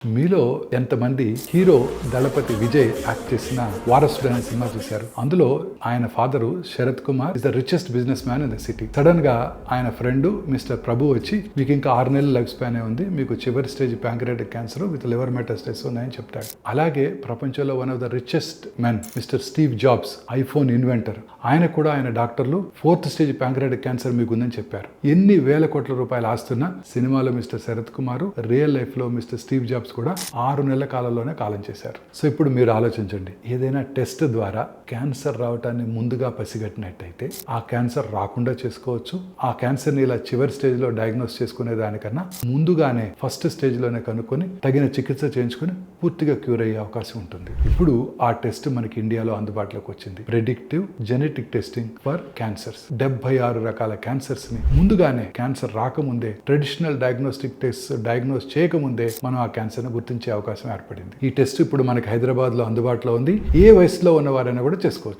మీలో ఎంతమంది హీరో దళపతి విజయ్ యాక్ట్ చేసిన వారసుడు అనే సినిమా చూశారు? అందులో ఆయన father Sarath Kumar is the richest business man in the city. Sudden గా ఆయన ఫ్రెండ్ మిస్టర్ ప్రభు వచ్చి, మీకు ఇంకా 6 నెలల లైఫ్ స్పాన్ ఉంది, మీకు చివరి stage pancreatic cancer with liver metastasis ఉన్నాయని చెప్తాడు. అలాగే ప్రపంచంలో one of the richest men mister Steve Jobs, iPhone inventor, ఆయన కూడా ఆయన డాక్టర్లు 4th స్టేజ్ ప్యాంక్రియాటిక్ క్యాన్సర్ మీకు ఉందని చెప్పారు. ఎన్ని వేల కోట్ల రూపాయలు ఆస్తున్న సినిమాలో mister Sarath Kumar, real life లో మిస్టర్ స్టీవ్ జాబ్స్ కూడా 6 నెలల కాలంలోనే కాలం చేశారు. సో ఇప్పుడు మీరు ఆలోచించండి, ఏదైనా టెస్ట్ ద్వారా క్యాన్సర్ రావటాన్ని ముందుగా పసిగట్టినట్టయితే ఆ క్యాన్సర్ రాకుండా చేసుకోవచ్చు. ఆ క్యాన్సర్ని ఇలా చివరి స్టేజ్ లో డయాగ్నోస్ చేసుకునే దానికన్నా ముందుగానే ఫస్ట్ స్టేజ్ లోనే కనుక్కొని తగిన చికిత్స చేయించుకుని పూర్తిగా క్యూర్ అయ్యే అవకాశం ఉంటుంది. ఇప్పుడు ఆ టెస్ట్ మనకి ఇండియాలో అందుబాటులోకి వచ్చింది. Predictive genetic testing for cancers. 76 రకాల క్యాన్సర్స్ ని ముందుగానే, క్యాన్సర్ రాకముందే, ట్రెడిషనల్ డయాగ్నోస్టిక్ టెస్ట్ డయాగ్నోస్ చేయకముందే మనం ఆ క్యాన్సర్ ను గుర్తించే అవకాశం ఏర్పడింది. ఈ టెస్ట్ ఇప్పుడు మనకి హైదరాబాద్ లో అందుబాటులో ఉంది. ఏ వయసులో ఉన్న వారైనా కూడా చేసుకోవచ్చు.